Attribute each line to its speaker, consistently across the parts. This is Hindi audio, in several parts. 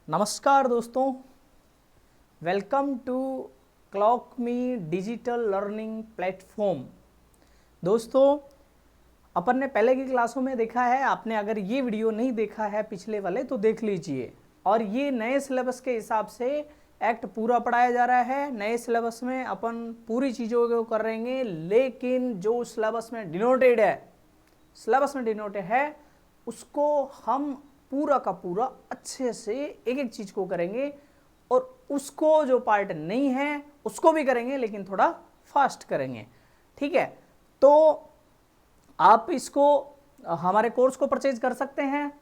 Speaker 1: नमस्कार दोस्तों, वेलकम टू क्लॉकमी डिजिटल लर्निंग प्लेटफॉर्म। दोस्तों, अपन ने पहले की क्लासों में देखा है, आपने अगर ये वीडियो नहीं देखा है पिछले वाले तो देख लीजिए। और ये नए सिलेबस के हिसाब से एक्ट पूरा पढ़ाया जा रहा है। नए सिलेबस में अपन पूरी चीज़ों को कर रहेंगे, लेकिन जो सिलेबस में डिनोटेड है उसको हम पूरा का पूरा अच्छे से एक एक चीज को करेंगे, और उसको जो पार्ट नहीं है उसको भी करेंगे, लेकिन थोड़ा फास्ट करेंगे। ठीक है, तो आप इसको हमारे कोर्स को परचेज कर सकते हैं।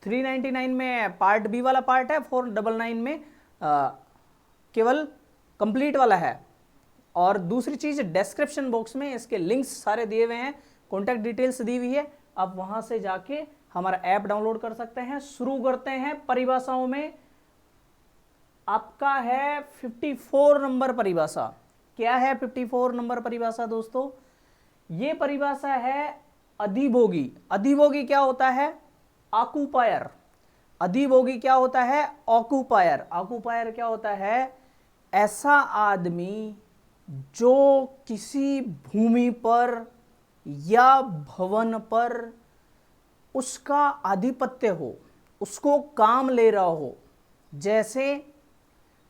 Speaker 1: 399 में पार्ट बी वाला पार्ट है, 499 में केवल कंप्लीट वाला है। और दूसरी चीज, डिस्क्रिप्शन बॉक्स में इसके लिंक्स सारे दिए हुए हैं, कॉन्टैक्ट डिटेल्स दी हुई है, आप वहां से जाके हमारा ऐप डाउनलोड कर सकते हैं। शुरू करते हैं परिभाषाओं में। आपका है 54 नंबर परिभाषा। क्या है 54 नंबर परिभाषा दोस्तों? ये परिभाषा है अधिभोगी। अधिभोगी क्या होता है? ऑक्यूपायर। अधिभोगी क्या होता है? ऑक्यूपायर। ऑक्यूपायर क्या होता है? ऐसा आदमी जो किसी भूमि पर या भवन पर उसका आधिपत्य हो, उसको काम ले रहा हो। जैसे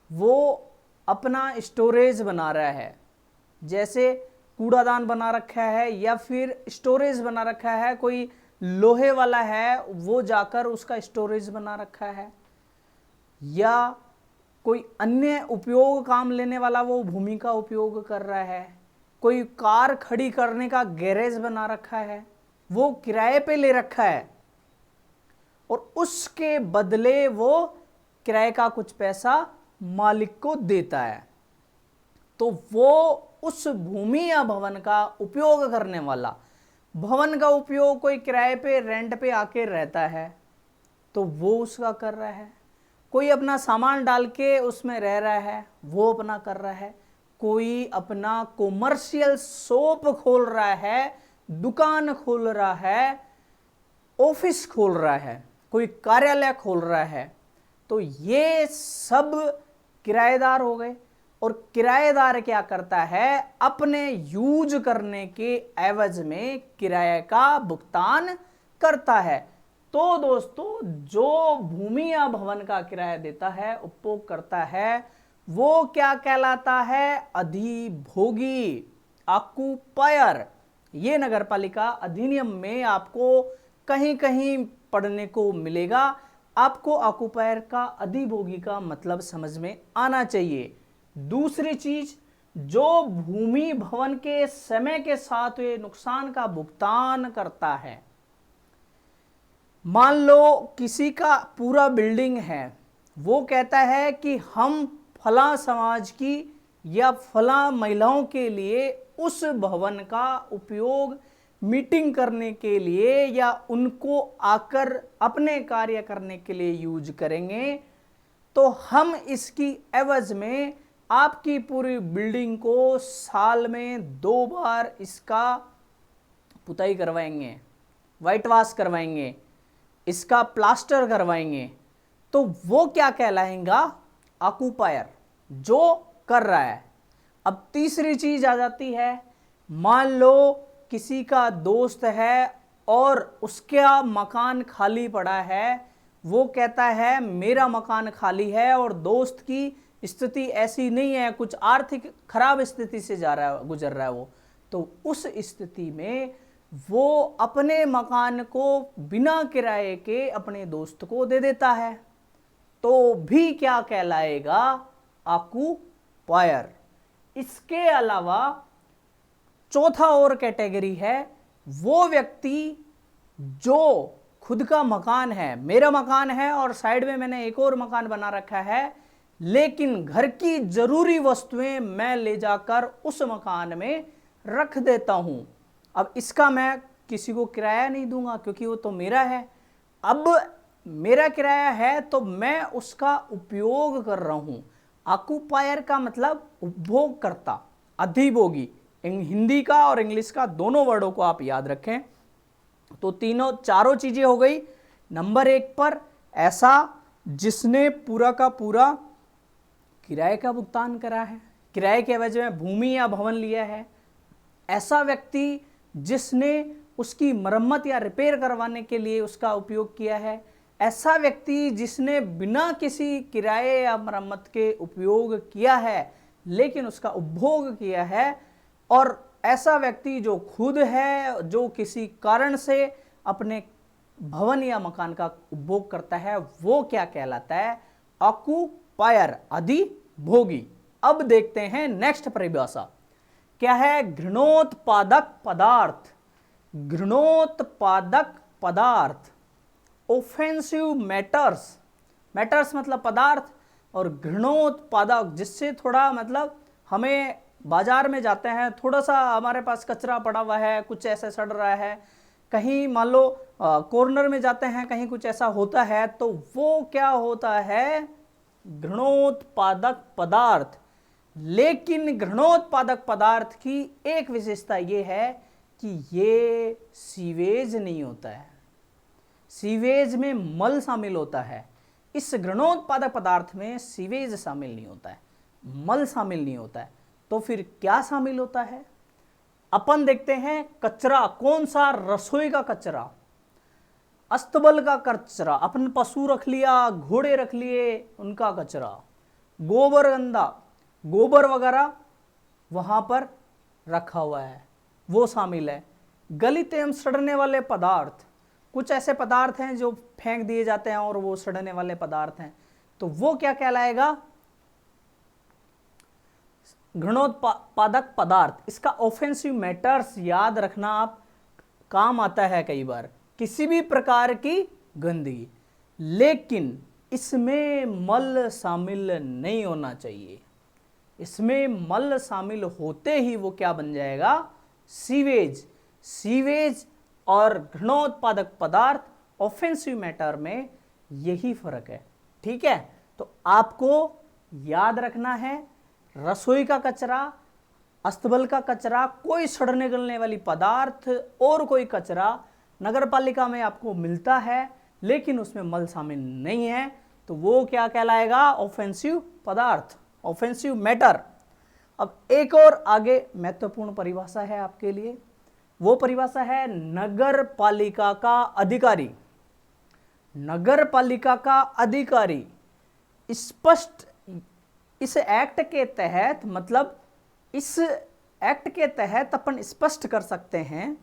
Speaker 1: वो अपना स्टोरेज बना रहा है, जैसे कूड़ादान बना रखा है या फिर स्टोरेज बना रखा है, कोई लोहे वाला है वो जाकर उसका स्टोरेज बना रखा है, या कोई अन्य उपयोग काम लेने वाला वो भूमि का उपयोग कर रहा है, कोई कार खड़ी करने का गैरेज बना रखा है, वो किराए पे ले रखा है और उसके बदले वो किराए का कुछ पैसा मालिक को देता है। तो वो उस भूमि या भवन का उपयोग करने वाला, भवन का उपयोग कोई किराए पे रेंट पे आके रहता है तो वो उसका कर रहा है, कोई अपना सामान डाल के उसमें रह रहा है वो अपना कर रहा है, कोई अपना कॉमर्शियल शॉप खोल रहा है, दुकान खोल रहा है, ऑफिस खोल रहा है, कोई कार्यालय खोल रहा है, तो ये सब किराएदार हो गए। और किराएदार क्या करता है? अपने यूज करने के एवज में किराए का भुगतान करता है। तो दोस्तों, जो भूमि या भवन का किराया देता है, उपभोग करता है, वो क्या कहलाता है? अधिभोगी, ऑक्यूपायर। ये नगरपालिका अधिनियम में आपको कहीं कहीं पढ़ने को मिलेगा। आपको ऑक्यूपायर का, अधिभोगी का मतलब समझ में आना चाहिए। दूसरी चीज, जो भूमि भवन के समय के साथ हुए नुकसान का भुगतान करता है। मान लो किसी का पूरा बिल्डिंग है, वो कहता है कि हम फला समाज की या फला महिलाओं के लिए उस भवन का उपयोग मीटिंग करने के लिए या उनको आकर अपने कार्य करने के लिए यूज करेंगे, तो हम इसकी एवज में आपकी पूरी बिल्डिंग को साल में 2 बार इसका पुताई करवाएंगे, वाइट वॉश करवाएंगे, इसका प्लास्टर करवाएंगे। तो वो क्या कहलाएगा? ऑक्यूपायर, जो कर रहा है। अब तीसरी चीज आ जाती है, मान लो किसी का दोस्त है और उसका मकान खाली पड़ा है, वो कहता है मेरा मकान खाली है और दोस्त की स्थिति ऐसी नहीं है, कुछ आर्थिक खराब स्थिति से गुजर रहा है वो, तो उस स्थिति में वो अपने मकान को बिना किराए के अपने दोस्त को दे देता है, तो भी क्या कहलाएगा? ऑक्यूपायर। इसके अलावा चौथा और कैटेगरी है, वो व्यक्ति जो खुद का मकान है, मेरा मकान है और साइड में मैंने एक और मकान बना रखा है, लेकिन घर की जरूरी वस्तुएं मैं ले जाकर उस मकान में रख देता हूं। अब इसका मैं किसी को किराया नहीं दूंगा क्योंकि वो तो मेरा है। अब मेरा किराया है तो मैं उसका उपयोग कर रहा हूं। ऑक्यूपायर का मतलब उपभोगकर्ता, अधिभोगी। हिंदी का और इंग्लिश का दोनों वर्डों को आप याद रखें। तो चारों चीजें हो गई। नंबर 1 पर ऐसा जिसने पूरा का पूरा किराए का भुगतान करा है, किराए के एवज में भूमि या भवन लिया है। ऐसा व्यक्ति जिसने उसकी मरम्मत या रिपेयर करवाने के लिए उसका उपयोग किया है। ऐसा व्यक्ति जिसने बिना किसी किराए या मरम्मत के उपयोग किया है लेकिन उसका उपभोग किया है। और ऐसा व्यक्ति जो खुद है, जो किसी कारण से अपने भवन या मकान का उपभोग करता है, वो क्या कहलाता है? ऑक्यूपायर, अधिभोगी। अब देखते हैं नेक्स्ट परिभाषा क्या है। घृणोत्पादक पदार्थ। घृणोत्पादक पदार्थ, ऑफेंसिव मैटर्स। मैटर्स मतलब पदार्थ, और घृणोत्पादक जिससे थोड़ा मतलब हमें बाजार में जाते हैं, थोड़ा सा हमारे पास कचरा पड़ा हुआ है, कुछ ऐसे सड़ रहा है, कहीं मान लो कॉर्नर में जाते हैं, कहीं कुछ ऐसा होता है, तो वो क्या होता है? घृणोत्पादक पदार्थ। लेकिन घृणोत्पादक पदार्थ की एक विशेषता ये है कि ये सीवेज नहीं होता है। सीवेज में मल शामिल होता है। इस घृणोत्पादक पदार्थ में सीवेज शामिल नहीं होता है, मल शामिल नहीं होता है। तो फिर क्या शामिल होता है? अपन देखते हैं कचरा। कौन सा? रसोई का कचरा, अस्तबल का कचरा, अपन पशु रख लिया, घोड़े रख लिए, उनका कचरा, गोबर गंदा, गोबर वगैरह वहां पर रखा हुआ है, वो शामिल है। गलित एवं सड़ने वाले पदार्थ, कुछ ऐसे पदार्थ हैं जो फेंक दिए जाते हैं और वो सड़ने वाले पदार्थ हैं, तो वो क्या कहलाएगा? घृणोत्पादक पदार्थ। इसका ऑफेंसिव मैटर्स याद रखना आप काम आता है कई बार। किसी भी प्रकार की गंदगी, लेकिन इसमें मल शामिल नहीं होना चाहिए। इसमें मल शामिल होते ही वो क्या बन जाएगा? सीवेज। सीवेज और घृणोत्पादक पदार्थ, ऑफेंसिव मैटर में यही फर्क है। ठीक है, तो आपको याद रखना है रसोई का कचरा, अस्तबल का कचरा, कोई सड़ने गलने वाली पदार्थ और कोई कचरा नगर पालिका में आपको मिलता है लेकिन उसमें मल शामिल नहीं है, तो वो क्या कहलाएगा? ऑफेंसिव पदार्थ, ऑफेंसिव मैटर। अब एक और आगे महत्वपूर्ण परिभाषा है आपके लिए, वो परिभाषा है नगर पालिका का अधिकारी। नगर पालिका का अधिकारी स्पष्ट इस एक्ट के तहत, मतलब इस एक्ट के तहत अपन स्पष्ट कर सकते हैं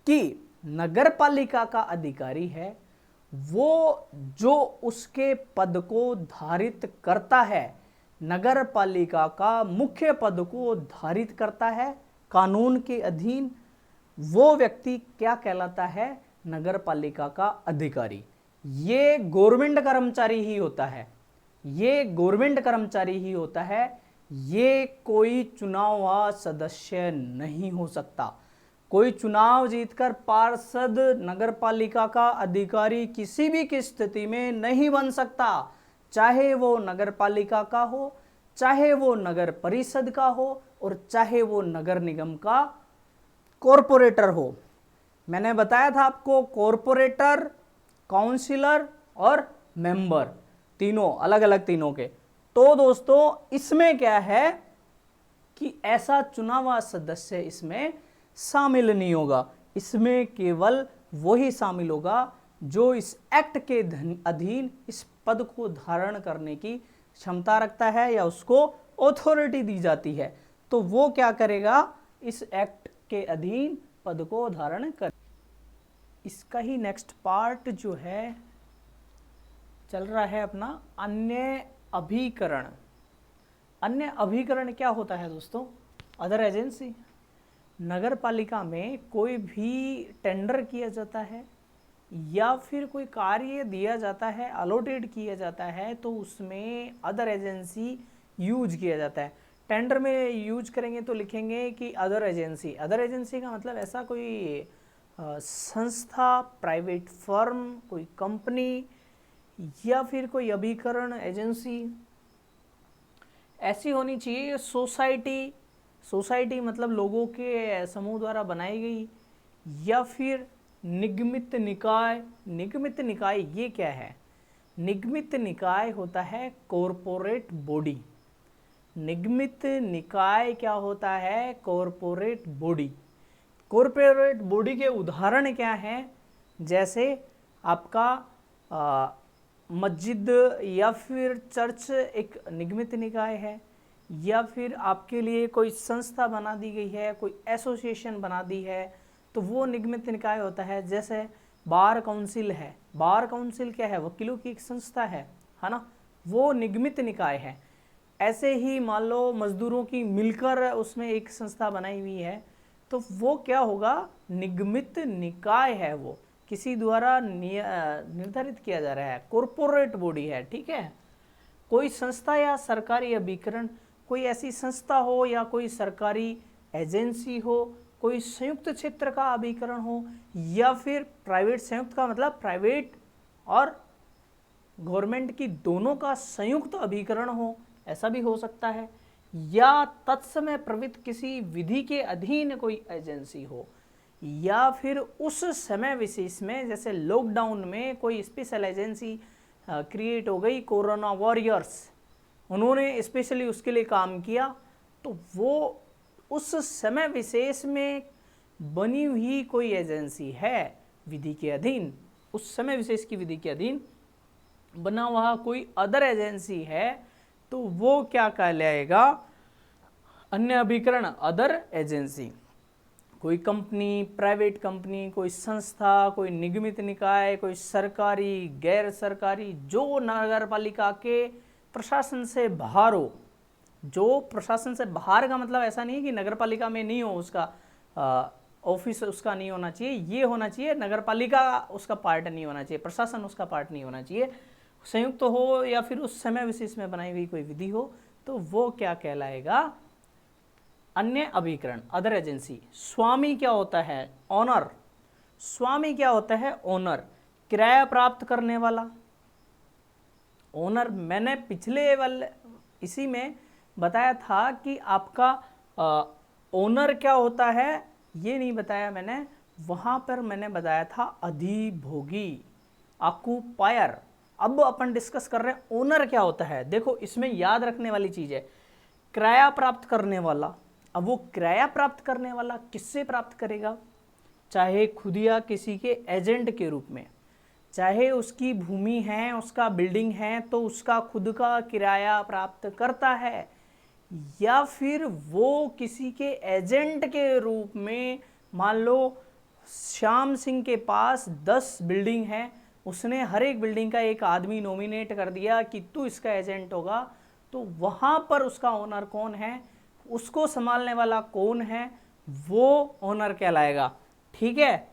Speaker 1: कि नगर पालिका का अधिकारी है वो जो उसके पद को धारित करता है, नगर पालिका का मुख्य पद को धारित करता है कानून के अधीन, वो व्यक्ति क्या कहलाता है? नगर पालिका का अधिकारी। ये गवर्नमेंट कर्मचारी ही होता है, ये गवर्नमेंट कर्मचारी ही होता है, ये कोई चुनाव हुआ सदस्य नहीं हो सकता। कोई चुनाव जीतकर पार्षद नगर पालिका का अधिकारी किसी भी की स्थिति में नहीं बन सकता, चाहे वो नगर पालिका का हो, चाहे वो नगर परिषद का हो, और चाहे वो नगर निगम का कॉरपोरेटर हो। मैंने बताया था आपको कॉरपोरेटर, काउंसिलर और मेंबर, तीनों अलग अलग तीनों के। तो दोस्तों इसमें क्या है कि ऐसा चुनाव सदस्य इसमें शामिल नहीं होगा। इसमें केवल वही शामिल होगा जो इस एक्ट के अधीन इस पद को धारण करने की क्षमता रखता है या उसको अथॉरिटी दी जाती है, तो वो क्या करेगा? इस एक्ट के अधीन पद को धारण कर। इसका ही नेक्स्ट पार्ट जो है चल रहा है अपना अन्य अभिकरण। अन्य अभिकरण क्या होता है दोस्तों? Other agency. नगर पालिका में कोई भी टेंडर किया जाता है या फिर कोई कार्य दिया जाता है, अलॉटेड किया जाता है, तो उसमें अदर एजेंसी यूज किया जाता है। टेंडर में यूज करेंगे तो लिखेंगे कि अदर एजेंसी। अदर एजेंसी का मतलब ऐसा कोई संस्था, प्राइवेट फर्म, कोई कंपनी या फिर कोई अभिकरण एजेंसी ऐसी होनी चाहिए। सोसाइटी, सोसाइटी मतलब लोगों के समूह द्वारा बनाई गई, या फिर निगमित निकाय। निगमित निकाय ये क्या है? निगमित निकाय होता है कॉरपोरेट बॉडी। निगमित निकाय क्या होता है? Corporate body. कॉरपोरेट बॉडी के उदाहरण क्या हैं? जैसे आपका मस्जिद या फिर चर्च एक निगमित निकाय है, या फिर आपके लिए कोई संस्था बना दी गई है, कोई एसोसिएशन बना दी है, तो वो निगमित निकाय होता है। जैसे बार काउंसिल है, बार काउंसिल क्या है? वकीलों की एक संस्था है ना, वो निगमित निकाय है। ऐसे ही मान लो मजदूरों की मिलकर उसमें एक संस्था बनाई हुई है, तो वो क्या होगा? निगमित निकाय है, वो किसी द्वारा निर्धारित किया जा रहा है, कॉरपोरेट बॉडी है। ठीक है, कोई संस्था या सरकारी अभिकरण, कोई ऐसी संस्था हो या कोई सरकारी एजेंसी हो, कोई संयुक्त क्षेत्र का अभिकरण हो, या फिर प्राइवेट, संयुक्त का मतलब प्राइवेट और गवर्नमेंट की दोनों का संयुक्त अभिकरण हो, ऐसा भी हो सकता है। या तत्समय प्रवृत्त किसी विधि के अधीन कोई एजेंसी हो, या फिर उस समय विशेष में, जैसे लॉकडाउन में कोई स्पेशल एजेंसी क्रिएट हो गई, कोरोना वॉरियर्स, उन्होंने स्पेशली उसके लिए काम किया, तो वो उस समय विशेष में बनी हुई कोई एजेंसी है विधि के अधीन, उस समय विशेष की विधि के अधीन बना हुआ कोई अदर एजेंसी है, तो वो क्या कहलाएगा? अन्य अभिकरण, अदर एजेंसी। कोई कंपनी, प्राइवेट कंपनी, कोई संस्था, कोई निगमित निकाय, कोई सरकारी, गैर सरकारी, जो नगर पालिका के प्रशासन से बाहर हो। जो प्रशासन से बाहर का मतलब ऐसा नहीं है कि नगर पालिका में नहीं हो, उसका ऑफिस उसका नहीं होना चाहिए, ये होना चाहिए नगर पालिका उसका पार्ट नहीं होना चाहिए, प्रशासन उसका पार्ट नहीं होना चाहिए। संयुक्त हो या फिर उस समय विशेष में बनाई हुई कोई विधि हो, तो वो क्या कहलाएगा? अन्य अभिकरण, अदर एजेंसी। स्वामी क्या होता है? ओनर। स्वामी क्या होता है? ओनर। किराया प्राप्त करने वाला, ओनर। मैंने पिछले वाले इसी में बताया था कि आपका ओनर क्या होता है, ये नहीं बताया मैंने, वहां पर मैंने बताया था अधिभोगी, ऑक्यूपायर। अब अपन डिस्कस कर रहे हैं ओनर क्या होता है। देखो इसमें याद रखने वाली चीज है, किराया प्राप्त करने वाला। अब वो किराया प्राप्त करने वाला किससे प्राप्त करेगा? चाहे खुद या किसी के एजेंट के रूप में, चाहे उसकी भूमि है, उसका बिल्डिंग है, तो उसका खुद का किराया प्राप्त करता है, या फिर वो किसी के एजेंट के रूप में, मान लो श्याम सिंह के पास 10 बिल्डिंग है, उसने हर एक बिल्डिंग का एक आदमी नॉमिनेट कर दिया कि तू इसका एजेंट होगा, तो वहां पर उसका ओनर कौन है, उसको संभालने वाला कौन है, वो ओनर कहलाएगा। ठीक है,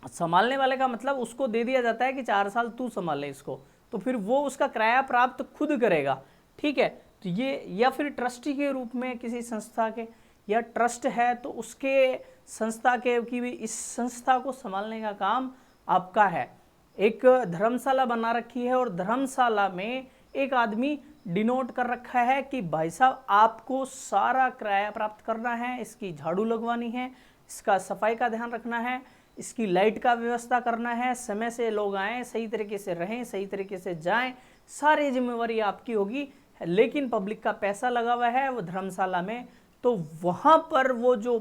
Speaker 1: संभालने वाले का मतलब उसको दे दिया जाता है कि 4 साल तू संभाले इसको, तो फिर वो उसका किराया प्राप्त खुद करेगा। ठीक है, तो ये, या फिर ट्रस्टी के रूप में किसी संस्था के, या ट्रस्ट है तो उसके संस्था के की भी इस संस्था को संभालने का काम आपका है। एक धर्मशाला बना रखी है और धर्मशाला में एक आदमी डिनोट कर रखा है कि भाई साहब आपको सारा किराया प्राप्त करना है, इसकी झाड़ू लगवानी है, इसका सफाई का ध्यान रखना है, इसकी लाइट का व्यवस्था करना है, समय से लोग आएँ, सही तरीके से रहें, सही तरीके से जाएं, सारी जिम्मेवारी आपकी होगी। लेकिन पब्लिक का पैसा लगा हुआ है वो धर्मशाला में, तो वहाँ पर वो जो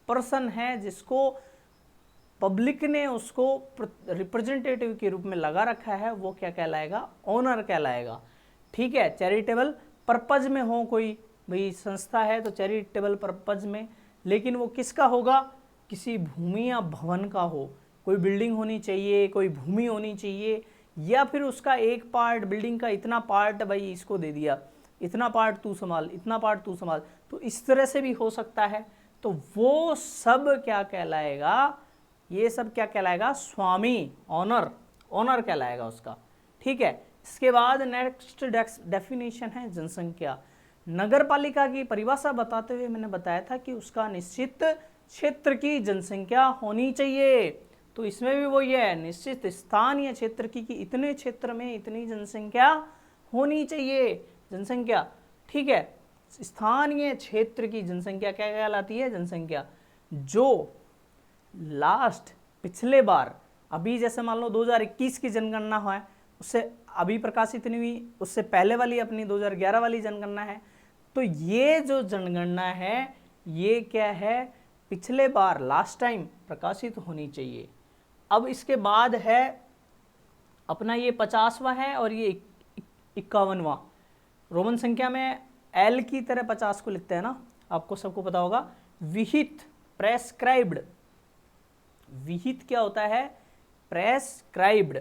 Speaker 1: पर्सन है जिसको पब्लिक ने उसको रिप्रेजेंटेटिव के रूप में लगा रखा है, वो क्या कहलाएगा? ओनर कहलाएगा। ठीक है, चैरिटेबल पर्पज में हो कोई, भाई संस्था है तो चैरिटेबल पर्पज में, लेकिन वो किसका होगा? किसी भूमि या भवन का हो, कोई बिल्डिंग होनी चाहिए, कोई भूमि होनी चाहिए, या फिर उसका एक पार्ट, बिल्डिंग का इतना पार्ट भाई इसको दे दिया, इतना पार्ट तू संभाल, इतना पार्ट तू संभाल, तो इस तरह से भी हो सकता है। तो वो सब क्या कहलाएगा? ये सब क्या कहलाएगा? स्वामी, ओनर, ओनर कहलाएगा उसका। ठीक है, इसके बाद नेक्स्ट डेफिनेशन है जनसंख्या। नगर पालिका की परिभाषा बताते हुए मैंने बताया था कि उसका निश्चित क्षेत्र की जनसंख्या होनी चाहिए, तो इसमें भी वो ये है, निश्चित स्थानीय क्षेत्र की कि इतने क्षेत्र में इतनी जनसंख्या होनी चाहिए, जनसंख्या। ठीक है, स्थानीय क्षेत्र की जनसंख्या क्या कहलाती है? जनसंख्या। जो लास्ट पिछले बार, अभी जैसे मान लो 2021 की जनगणना है, उससे अभी प्रकाशित नहीं हुई, उससे पहले वाली अपनी 2011 वाली जनगणना है। तो ये जो जनगणना है ये क्या है, पिछले बार लास्ट टाइम प्रकाशित होनी चाहिए। अब इसके बाद है अपना ये 50वां है और ये 51वां। रोमन संख्या में एल की तरह 50 को लिखते हैं ना, आपको सबको पता होगा। विहित, प्रेस्क्राइब्ड। विहित क्या होता है, प्रेस्क्राइब्ड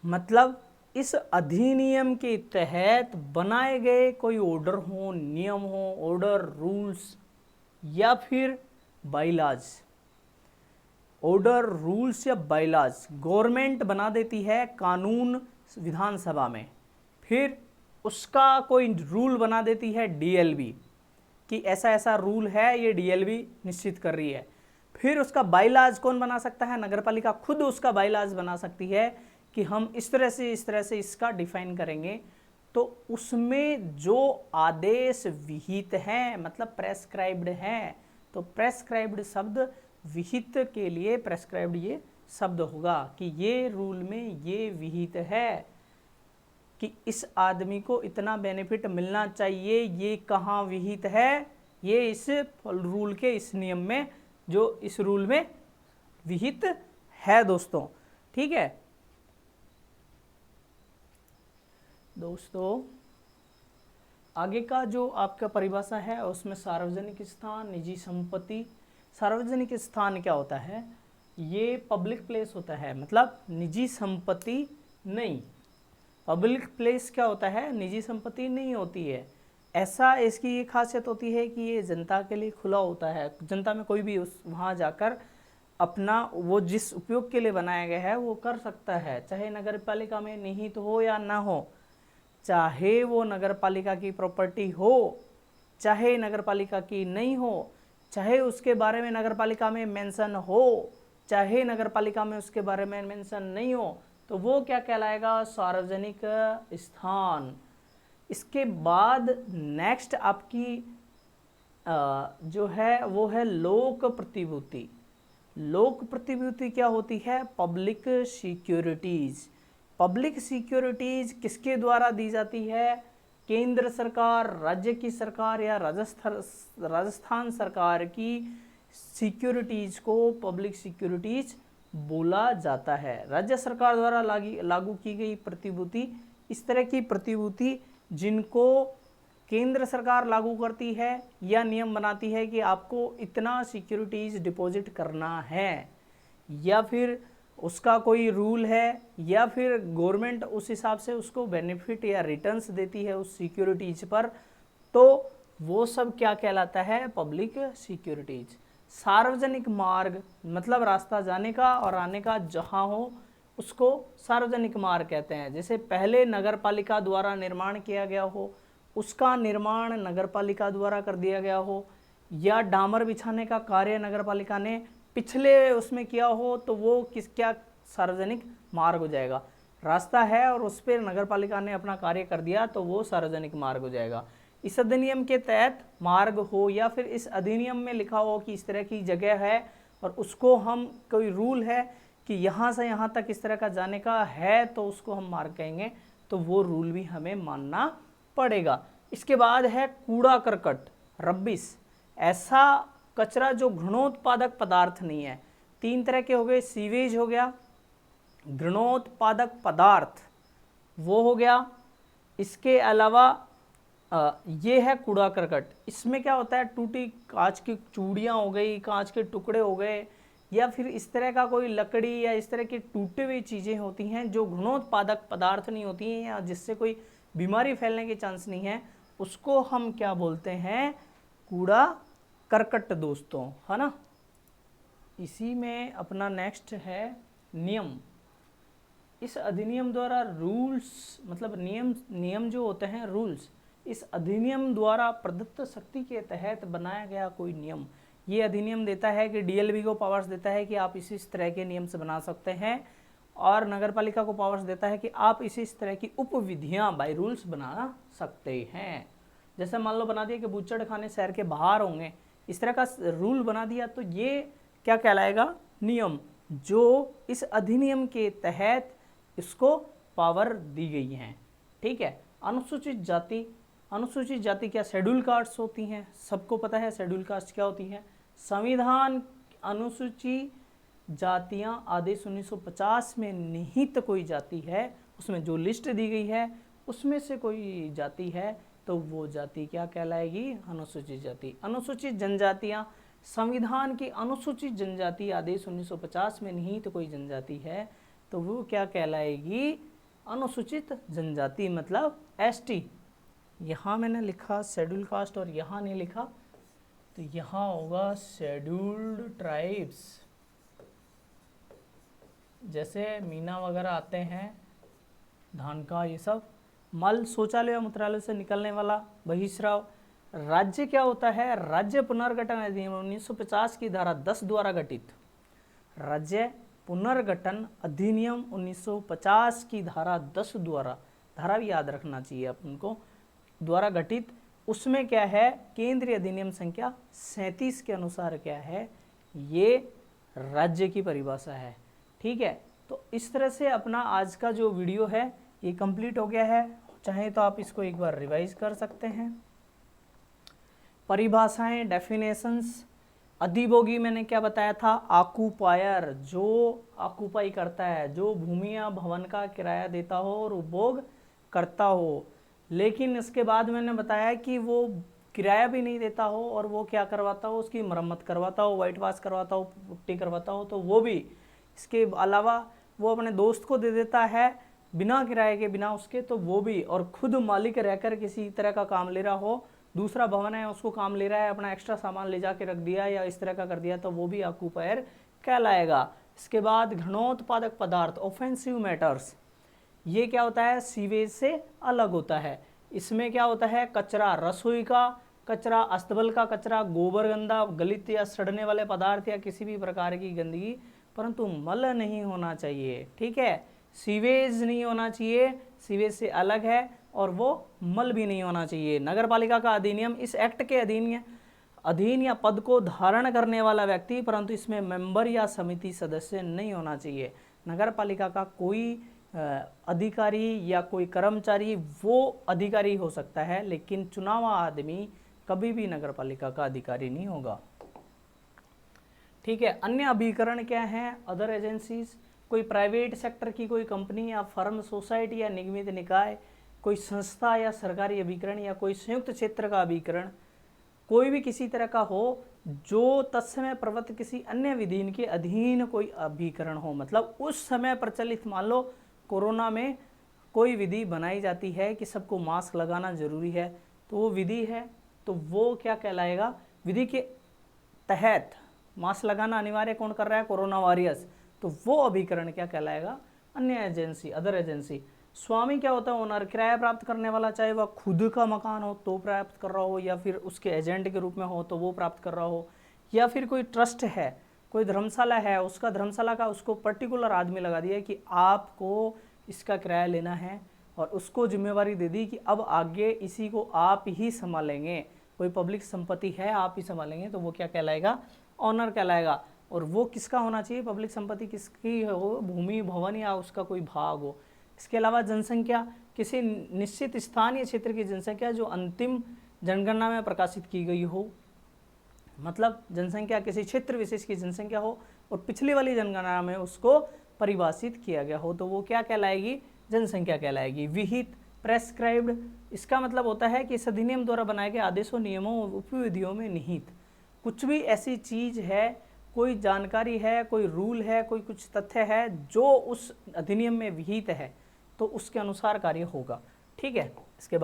Speaker 1: मतलब इस अधिनियम के तहत बनाए गए कोई ऑर्डर हो, नियम हो, ऑर्डर, रूल्स या फिर बाइलाज। ऑर्डर, रूल्स या बाइलाज गवर्नमेंट बना देती है कानून विधानसभा में, फिर उसका कोई रूल बना देती है डीएलबी कि ऐसा ऐसा रूल है, ये डीएलबी निश्चित कर रही है। फिर उसका बाइलाज कौन बना सकता है, नगरपालिका खुद उसका बाइलाज बना सकती है कि हम इस तरह से इसका डिफाइन करेंगे। तो उसमें जो आदेश विहित हैं मतलब प्रेस्क्राइब्ड हैं, तो प्रेस्क्राइब्ड शब्द विहित के लिए प्रेस्क्राइब्ड ये शब्द होगा कि ये रूल में ये विहित है कि इस आदमी को इतना बेनिफिट मिलना चाहिए। ये कहाँ विहित है, ये इस रूल के, इस नियम में, जो इस रूल में विहित है दोस्तों। ठीक है दोस्तों, आगे का जो आपका परिभाषा है उसमें सार्वजनिक स्थान, निजी संपत्ति। सार्वजनिक स्थान क्या होता है, ये पब्लिक प्लेस होता है, मतलब निजी संपत्ति नहीं। पब्लिक प्लेस क्या होता है, निजी संपत्ति नहीं होती है। ऐसा इसकी ये खासियत होती है कि ये जनता के लिए खुला होता है। जनता में कोई भी उस वहाँ जाकर अपना वो जिस उपयोग के लिए बनाया गया है वो कर सकता है, चाहे नगर पालिका में निहित हो या ना हो, चाहे वो नगर पालिका की प्रॉपर्टी हो, चाहे नगर पालिका की नहीं हो, चाहे उसके बारे में नगर पालिका में मेंशन हो, चाहे नगर पालिका में उसके बारे में मेंशन नहीं हो, तो वो क्या कहलाएगा, सार्वजनिक स्थान। इसके बाद नेक्स्ट आपकी जो है वो है लोक प्रतिभूति। लोक प्रतिभूति क्या होती है, पब्लिक सिक्योरिटीज। पब्लिक सिक्योरिटीज किसके द्वारा दी जाती है, केंद्र सरकार, राज्य की सरकार या राजस्थान सरकार की सिक्योरिटीज को पब्लिक सिक्योरिटीज बोला जाता है। राज्य सरकार द्वारा लागू की गई प्रतिभूति, इस तरह की प्रतिभूति जिनको केंद्र सरकार लागू करती है या नियम बनाती है कि आपको इतना सिक्योरिटीज डिपॉजिट करना है, या फिर उसका कोई रूल है, या फिर गवर्नमेंट उस हिसाब से उसको बेनिफिट या रिटर्न्स देती है उस सिक्योरिटीज पर, तो वो सब क्या कहलाता है, पब्लिक सिक्योरिटीज। सार्वजनिक मार्ग मतलब रास्ता जाने का और आने का जहाँ हो उसको सार्वजनिक मार्ग कहते हैं। जैसे पहले नगरपालिका द्वारा निर्माण किया गया हो, उसका निर्माण नगरपालिका द्वारा कर दिया गया हो, या डामर बिछाने का कार्य नगरपालिका ने पिछले उसमें किया हो, तो वो क्या सार्वजनिक मार्ग हो जाएगा। रास्ता है और उस पर नगरपालिका ने अपना कार्य कर दिया तो वो सार्वजनिक मार्ग हो जाएगा। इस अधिनियम के तहत मार्ग हो या फिर इस अधिनियम में लिखा हो कि इस तरह की जगह है और उसको हम कोई रूल है कि यहाँ से यहाँ तक इस तरह का जाने का है, तो उसको हम मार्ग कहेंगे, तो वो रूल भी हमें मानना पड़ेगा। इसके बाद है कूड़ा करकट, रब्बिश। ऐसा कचरा जो घृणोत्पादक पदार्थ नहीं है। तीन तरह के हो गए, सीवेज हो गया, घृणोत्पादक पदार्थ वो हो गया, इसके अलावा ये है कूड़ा करकट। इसमें क्या होता है, टूटी कांच की चूड़ियाँ हो गई, कांच के टुकड़े हो गए, या फिर इस तरह का कोई लकड़ी या इस तरह की टूटी हुई चीज़ें होती हैं जो घृणोत्पादक पदार्थ नहीं होती हैं या जिससे कोई बीमारी फैलने के चांस नहीं है, उसको हम क्या बोलते हैं, कूड़ा करकट दोस्तों, है ना। इसी में अपना नेक्स्ट है नियम। इस अधिनियम द्वारा रूल्स मतलब नियम जो होते हैं रूल्स, इस अधिनियम द्वारा प्रदत्त शक्ति के तहत बनाया गया कोई नियम। ये अधिनियम देता है कि डीएलबी को पावर्स देता है कि आप इस तरह के नियम से बना सकते हैं, और नगरपालिका को पावर्स देता है कि आप इस तरह की उपविधियां बाय रूल्स बना सकते हैं। जैसे मान लो बना दिया कि बूचड़ खाने शहर के बाहर होंगे, इस तरह का रूल बना दिया, तो ये क्या कहलाएगा, नियम, जो इस अधिनियम के तहत इसको पावर दी गई हैं। ठीक है, अनुसूचित जाति क्या शेड्यूल कास्ट होती हैं, सबको पता है शेड्यूल कास्ट क्या होती है। संविधान अनुसूचित जातियां आदेश 1950 में निहित कोई जाति है, उसमें जो लिस्ट दी गई है उसमें से कोई जाति है तो वो जाति क्या कहलाएगी, अनुसूचित जाति। अनुसूचित जनजातियां, संविधान की अनुसूचित जनजाति आदेश 1950 में निहित कोई जनजाति है तो वो क्या कहलाएगी, अनुसूचित जनजाति, मतलब एसटी। यहाँ मैंने लिखा शेड्यूल कास्ट और यहाँ नहीं लिखा, तो यहाँ होगा शेड्यूल्ड ट्राइब्स। जैसे मीना वगैरह आते हैं, धान का ये सब, मल शौचालय या मूत्रालय से निकलने वाला बहिस्राव। राज्य क्या होता है, राज्य पुनर्गठन अधिनियम 1950 की धारा 10 द्वारा गठित, राज्य पुनर्गठन अधिनियम 1950 की धारा 10 द्वारा, धारा भी याद रखना चाहिए अपन को, द्वारा गठित, उसमें क्या है, केंद्रीय अधिनियम संख्या 37 के अनुसार क्या है, ये राज्य की परिभाषा है। ठीक है, तो इस तरह से अपना आज का जो वीडियो है ये कंप्लीट हो गया है। चाहे तो आप इसको एक बार रिवाइज कर सकते हैं। परिभाषाएं, डेफिनेशंस, अधिभोगी मैंने क्या बताया था, ऑक्यूपायर, जो ऑक्यूपाई करता है, जो भूमि या भवन का किराया देता हो और उपभोग करता हो। लेकिन इसके बाद मैंने बताया कि वो किराया भी नहीं देता हो और वो क्या करवाता हो, उसकी मरम्मत करवाता हो, वाइट वॉश करवाता हो, पुट्टी करवाता हो, तो वो भी, इसके अलावा वो अपने दोस्त को दे देता है बिना किराए के, बिना उसके, तो वो भी, और खुद मालिक रहकर किसी तरह का काम ले रहा हो, दूसरा भवन है उसको काम ले रहा है, अपना एक्स्ट्रा सामान ले जाके रख दिया या इस तरह का कर दिया, तो वो भी ऑक्यूपायर कहलाएगा। इसके बाद घृणोत्पादक पदार्थ, ऑफेंसिव मैटर्स, ये क्या होता है, सीवेज से अलग होता है। इसमें क्या होता है, कचरा, रसोई का कचरा, अस्तबल का कचरा, गोबर गंदा, गलित या सड़ने वाले पदार्थ या किसी भी प्रकार की गंदगी, परंतु मल नहीं होना चाहिए। ठीक है, सीवेज नहीं होना चाहिए, सीवेज से अलग है, और वो मल भी नहीं होना चाहिए। नगर पालिका का अधिनियम, इस एक्ट के अधीन या पद को धारण करने वाला व्यक्ति, परंतु इसमें मेंबर या समिति सदस्य नहीं होना चाहिए। नगर पालिका का कोई अधिकारी या कोई कर्मचारी वो अधिकारी हो सकता है, लेकिन चुनावा आदमी कभी भी नगर पालिका का अधिकारी नहीं होगा। ठीक है, अन्य अभिकरण क्या है, अदर एजेंसीज, कोई प्राइवेट सेक्टर की कोई कंपनी या फर्म, सोसाइटी या निगमित निकाय, कोई संस्था या सरकारी अभिकरण या कोई संयुक्त क्षेत्र का अभिकरण, कोई भी किसी तरह का हो जो तत्समय प्रवृत्त किसी अन्य विधि के अधीन कोई अभिकरण हो। मतलब उस समय प्रचलित, मान लो कोरोना में कोई विधि बनाई जाती है कि सबको मास्क लगाना जरूरी है, तो वो विधि है, तो वो क्या कहलाएगा, विधि के तहत मास्क लगाना अनिवार्य कौन कर रहा है, कोरोना वॉरियर्स, तो वो अभिकरण क्या कहलाएगा, अन्य एजेंसी, अदर एजेंसी। स्वामी क्या होता है, ओनर, किराया प्राप्त करने वाला, चाहे वह खुद का मकान हो तो प्राप्त कर रहा हो, या फिर उसके एजेंट के रूप में हो तो वो प्राप्त कर रहा हो, या फिर कोई ट्रस्ट है, कोई धर्मशाला है, उसका धर्मशाला का उसको पर्टिकुलर आदमी लगा दिया कि आपको इसका किराया लेना है, और उसको जिम्मेवारी दे दी कि अब आगे इसी को आप ही संभालेंगे, कोई पब्लिक संपत्ति है आप ही संभालेंगे, तो वो क्या कहलाएगा, ऑनर कहलाएगा। और वो किसका होना चाहिए, पब्लिक संपत्ति किसकी हो, भूमि, भवन या उसका कोई भाग हो। इसके अलावा जनसंख्या, किसी निश्चित स्थान या क्षेत्र की जनसंख्या जो अंतिम जनगणना में प्रकाशित की गई हो, मतलब जनसंख्या किसी क्षेत्र विशेष की जनसंख्या हो और पिछली वाली जनगणना में उसको परिभाषित किया गया हो, तो वो क्या कहलाएगी, जनसंख्या कहलाएगी। विहित, प्रेस्क्राइब्ड, इसका मतलब होता है कि इस अधिनियम द्वारा बनाए गए आदेशों, नियमों और उपविधियों में निहित कुछ भी ऐसी चीज है, कोई जानकारी है, कोई रूल है, कोई कुछ तथ्य है जो उस अधिनियम में विहित है, तो उसके अनुसार कार्य होगा। ठीक है, इसके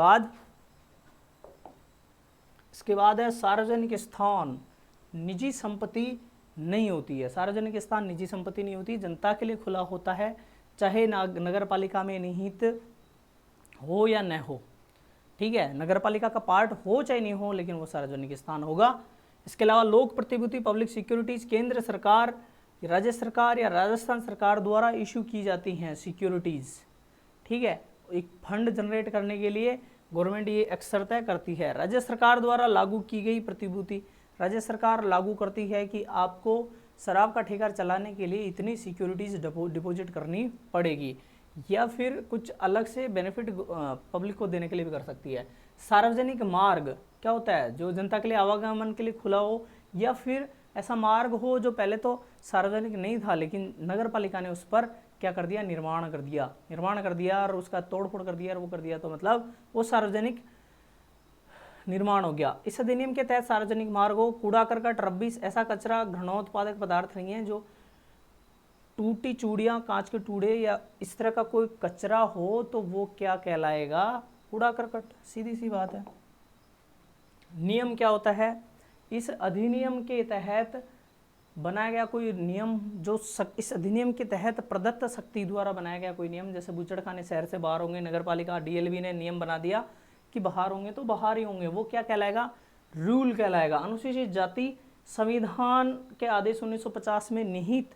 Speaker 1: बाद है सार्वजनिक स्थान, निजी संपत्ति नहीं होती है। सार्वजनिक स्थान निजी संपत्ति नहीं होती, जनता के लिए खुला होता है, चाहे नगर पालिका में निहित हो या न हो। ठीक है, नगर पालिका का पार्ट हो चाहे नहीं हो, लेकिन वो सार्वजनिक स्थान होगा। इसके अलावा लोक प्रतिभूति, पब्लिक सिक्योरिटीज, केंद्र सरकार, राज्य सरकार या राजस्थान सरकार द्वारा इशू की जाती हैं सिक्योरिटीज। ठीक है, एक फंड जनरेट करने के लिए गवर्नमेंट ये अक्सर तय करती है। राज्य सरकार द्वारा लागू की गई प्रतिभूति, राज्य सरकार लागू करती है कि आपको शराब का ठेका चलाने के लिए इतनी सिक्योरिटीज डिपॉजिट करनी पड़ेगी। या फिर कुछ अलग से बेनिफिट पब्लिक को देने के लिए भी कर सकती है। सार्वजनिक मार्ग क्या होता है, जो जनता के लिए आवागमन के लिए खुला हो, या फिर ऐसा मार्ग हो जो पहले तो सार्वजनिक नहीं था लेकिन नगर पालिका ने उस पर क्या कर दिया, निर्माण कर दिया और उसका तोड़फोड़ कर दिया और वो कर दिया, तो मतलब वो सार्वजनिक निर्माण हो गया। इस अधिनियम के तहत सार्वजनिक मार्गों, कूड़ा करकट, रब्बिश, ऐसा कचरा, घृणोत्पादक पदार्थ नहीं है जो टूटी चूड़ियाँ, कांच के टूड़े या इस तरह का कोई कचरा हो तो वो क्या कहलाएगा, कूड़ा करकट, सीधी सी बात है। नियम क्या होता है, इस अधिनियम के तहत बनाया गया कोई नियम जो इस अधिनियम के तहत प्रदत्त शक्ति द्वारा बनाया गया कोई नियम, जैसे बूचड़खाने शहर से बाहर होंगे, नगर पालिका डीएलबी ने नियम बना दिया कि बाहर होंगे तो बाहर ही होंगे, वो क्या कहलाएगा, रूल कहलाएगा। अनुसूचित जाति, संविधान के आदेश 1950 में निहित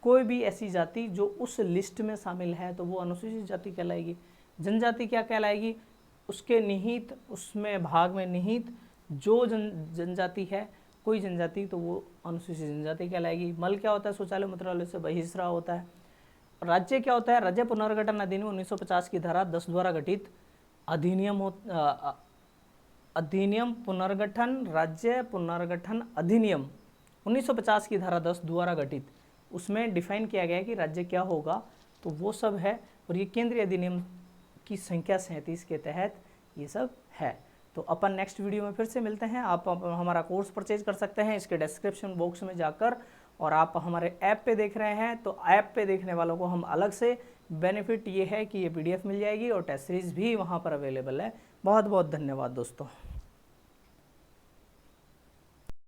Speaker 1: कोई भी ऐसी जाति जो उस लिस्ट में शामिल है तो वो अनुसूचित जाति कहलाएगी। जनजाति क्या कहलाएगी, उसके निहित, उसमें भाग में निहित जो जनजाति है, कोई जनजाति, तो वो अनुसूचित जनजाति कहलाएगी। मल क्या होता है, शौचालय मूत्रालय से बहिष्कार होता है। राज्य क्या होता है, राज्य पुनर्गठन अधिनियम 1950 की धारा 10 द्वारा गठित अधिनियम पुनर्गठन, राज्य पुनर्गठन अधिनियम 1950 की धारा 10 द्वारा गठित, उसमें डिफाइन किया गया है कि राज्य क्या होगा, तो वो सब है। और ये केंद्रीय अधिनियम की संख्या 37 के तहत ये सब है। तो अपन नेक्स्ट वीडियो में फिर से मिलते हैं। आप हमारा कोर्स परचेज कर सकते हैं इसके डिस्क्रिप्शन बॉक्स में जाकर, और आप हमारे ऐप पे देख रहे हैं तो ऐप पे देखने वालों को हम अलग से बेनिफिट ये है कि ये PDF मिल जाएगी और टेस्ट सीरीज भी वहाँ पर अवेलेबल है। बहुत बहुत धन्यवाद दोस्तों।